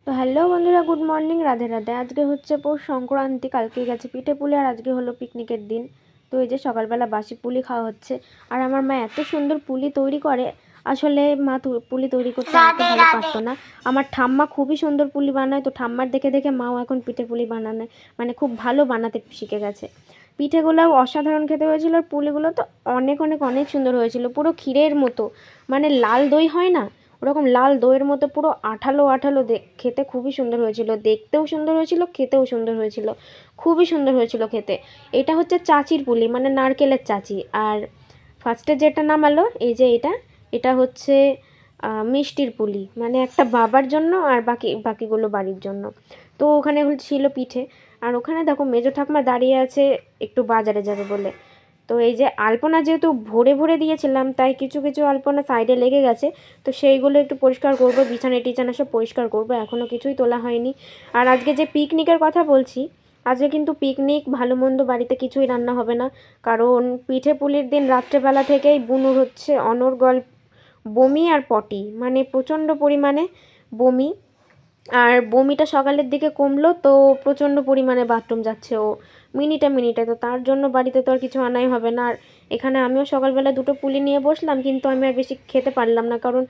তো হ্যালো বন্ধুরা, good morning, Radhe Radhe. আজকে হচ্ছে পৌষ সংক্রান্তি, কালকে গেছে পিঠে পুলি আর আজকে হলো পিকনিকের দিন। তো এই যে সকালবেলা বাসি পুলি খাওয়া হচ্ছে। আর আমার মা এত সুন্দর পুলি তৈরি করে, আসলে মা পুলি তৈরি করতে এত ভালো পারতো না। আমার ঠাম্মা খুবই সুন্দর পুলি বানায়, তো ঠাম্মার দেখে দেখে মাও এখন পিঠে পুলি বানানো মানে খুব ভালো বানাতে শিখে গেছে। পিঠেগুলোও অসাধারণ খেতে হয়েছিল, আর পুলিগুলো তো অনেক অনেক অনেক সুন্দর হয়েছিল, পুরো ক্ষীরের মতো, মানে লাল দই হয় না ওরকম লাল দইয়ের মতো পুরো আঠালো আঠালো, খেতে খুবই সুন্দর হয়েছিল, দেখতেও সুন্দর হয়েছিল, খেতেও সুন্দর হয়েছিল, খুবই সুন্দর হয়েছিল খেতে। এটা হচ্ছে চাচির পুলি, মানে নারকেলের চাচি। আর ফার্স্টে যেটা নামালো এই যে এটা হচ্ছে মিষ্টির পুলি, মানে একটা বাবার জন্য আর বাকিগুলো বাড়ির জন্য। তো ওখানে ছিল পিঠে, আর ওখানে দেখো মেজো ঠাকুমা দাঁড়িয়ে আছে একটু বাজারে যাবে বলে। তো এই যে আলপনা যেহেতু ভরে ভরে দিয়েছিলাম, তাই কিছু কিছু আলপনা সাইডে লেগে গেছে, তো সেইগুলো একটু পরিষ্কার করবো, বিছানা টিছানা সব পরিষ্কার করবো, এখনও কিছুই তোলা হয়নি। আর আজকে যে পিকনিকের কথা বলছি, আজকে কিন্তু পিকনিক ভালো মন্দ বাড়িতে কিছুই রান্না হবে না, কারণ পিঠে পুলির দিন রাত্রেবেলা থেকেই বুনুর হচ্ছে অনর্গল বমি আর পটি, মানে প্রচণ্ড পরিমাণে বমি। আর বমিটা সকালের দিকে কমলো, তো প্রচণ্ড পরিমাণে বাথরুম যাচ্ছে ও মিনিটে মিনিটে, তো তার জন্য বাড়িতে তো আর কিছু আনাই হবে না। আর এখানে আমিও সকালবেলা দুটো পুলি নিয়ে বসলাম, কিন্তু আমি আর বেশি খেতে পারলাম না, কারণ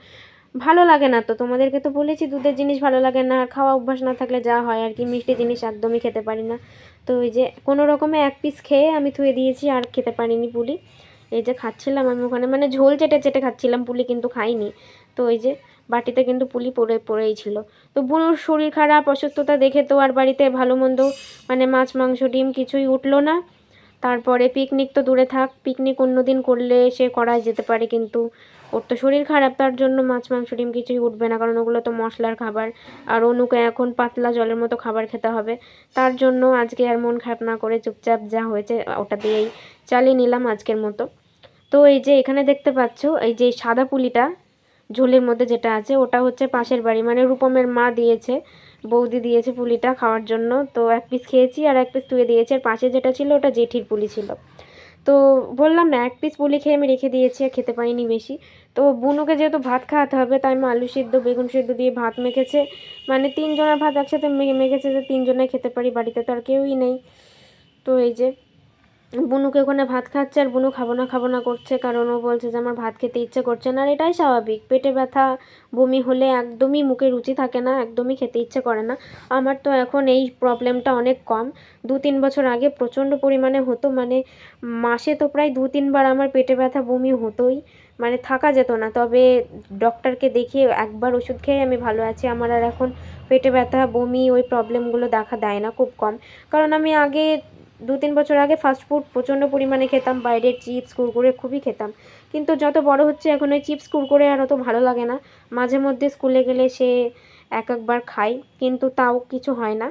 ভালো লাগে না। তো তোমাদেরকে তো বলেছি দুধের জিনিস ভালো লাগে না, আর খাওয়া অভ্যাস না থাকলে যা হয় আর কি, মিষ্টি জিনিস একদমই খেতে পারি না। তো এই যে কোনো রকমে এক পিস খেয়ে আমি ধুয়ে দিয়েছি, আর খেতে পারিনি পুলি। এই যে খাচ্ছিলাম আমি ওখানে, মানে ঝোল চেটে চেটে খাচ্ছিলাম, পুলি কিন্তু খাইনি। তো এই যে বাটিতে কিন্তু পুলি পড়েই ছিল। তো বুনুর শরীর খারাপ, অসুস্থতা দেখে তো আর বাড়িতে ভালো মন্দ মানে মাছ মাংস ডিম কিছুই উঠলো না। তারপরে পিকনিক তো দূরে থাক, পিকনিক অন্য দিন করলে সে করাই যেতে পারে, কিন্তু ওর তো শরীর খারাপ, তার জন্য মাছ মাংস ডিম কিছুই উঠবে না, কারণ ওগুলো তো মশলার খাবার, আর অনুকে এখন পাতলা জলের মতো খাবার খেতে হবে। তার জন্য আজকে আর মন খারাপ না করে চুপচাপ যা হয়েছে ওটা দিয়েই চালিয়ে নিলাম আজকের মতো। তো এই যে এখানে দেখতে পাচ্ছ, এই যে সাদা পুলিটা ঝোলের মধ্যে যেটা আছে ওটা হচ্ছে পাশের বাড়ি, মানে রূপমের মা দিয়েছে, বৌদি দিয়েছে পুলিটা খাওয়ার জন্য। তো এক পিস খেয়েছি আর এক পিস ধুয়ে দিয়েছে, আর পাশে যেটা ছিল ওটা জেঠির পুলি ছিল। তো বললাম না, এক পিস পুলি খেয়ে আমি রেখে দিয়েছি, আর খেতে পারিনি বেশি। তো বুনুকে যেহেতু ভাত খাওয়াতে হবে, তাই আমি আলু সিদ্ধ বেগুন সিদ্ধ দিয়ে ভাত মেখেছে, মানে 3 জনের ভাত একসাথে মেখেছে যে 3 জনে খেতে পারি, বাড়িতে তো আর কেউই নেই। তো এই যে বুনুকে ওখানে ভাত খাচ্ছে, আর বুনু খাবো না করছে, কারণ ও বলছে যে আমার ভাত খেতে ইচ্ছে করছে না। আর এটাই স্বাভাবিক, পেটে ব্যথা বমি হলে একদমই মুখে রুচি থাকে না, একদমই খেতে ইচ্ছে করে না। আমার তো এখন এই প্রবলেমটা অনেক কম, 2-3 বছর আগে প্রচণ্ড পরিমাণে হতো, মানে মাসে তো প্রায় 2-3 বার আমার পেটে ব্যথা বমি হতোই, মানে থাকা যেত না। তবে ডক্টরকে দেখিয়ে একবার ওষুধ খেয়ে আমি ভালো আছি, আমার আর এখন পেটে ব্যথা বমি ওই প্রবলেমগুলো দেখা দেয় না, খুব কম। কারণ আমি আগে 2-3 বছর আগে ফাস্টফুড প্রচণ্ড পরিমাণে খেতাম, বাইরের চিপস কুরকুরে খুবই খেতাম, কিন্তু যত বড় হচ্ছে এখন ওই চিপস কুরকুরে আর অত ভালো লাগে না। মাঝে মধ্যে স্কুলে গেলে সে একবার খাই, কিন্তু তাও কিছু হয় না,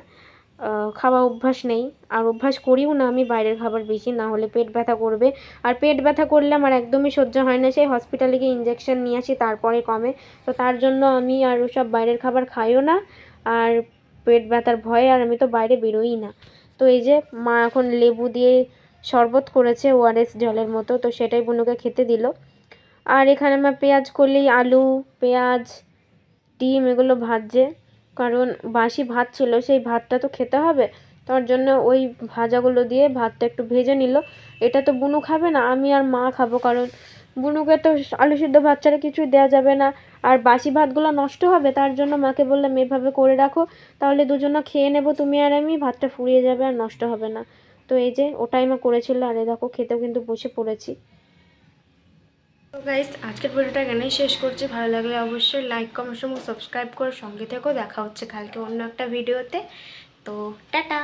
খাওয়া অভ্যাস নেই, আর অভ্যাস করিও না আমি বাইরের খাবার বেশি, না হলে পেট ব্যথা করবে। আর পেট ব্যথা করলে আমার একদমই সহ্য হয় না, সেই হসপিটালে গিয়ে ইঞ্জেকশন নিয়ে আসি তারপরে কমে। তো তার জন্য আমি আর ওসব বাইরের খাবার খাইও না, আর পেট ব্যথার ভয়ে আর আমি তো বাইরে বেরোই না। তো এই যে মা এখন লেবু দিয়ে শরবত করেছে ওআরএস জলের মতো, তো সেটাই বুনুকে খেতে দিল। আর এখানে মা পেঁয়াজ কলি আলু পেঁয়াজ ডিম এগুলো ভাজছে, কারণ বাসি ভাত ছিল, সেই ভাতটা তো খেতে হবে, তার জন্য ওই ভাজাগুলো দিয়ে ভাতটা একটু ভেজে নিল। এটা তো বুনু খাবে না, আমি আর মা খাবো, কারণ বুনুকে তো আলু সিদ্ধ ভাত ছাড়া কিছুই দেওয়া যাবে না, আর বাসি ভাতগুলো নষ্ট হবে, তার জন্য মাকে বললাম এভাবে করে রাখো, তাহলে দুজনে খেয়ে নেবো তুমি আর আমি, ভাতটা ফুরিয়ে যাবে আর নষ্ট হবে না। তো এই যে ওটাই মা করেছিল, আর এই দেখো খেতেও কিন্তু বসে পড়েছি। তো গাইস, আজকের ভিডিওটা এখানেই শেষ করছি। ভালো লাগলে অবশ্যই লাইক কমেন্ট এবং সাবস্ক্রাইব করে সঙ্গে থেকো। দেখা হচ্ছে কালকে অন্য একটা ভিডিওতে। তো টাটা।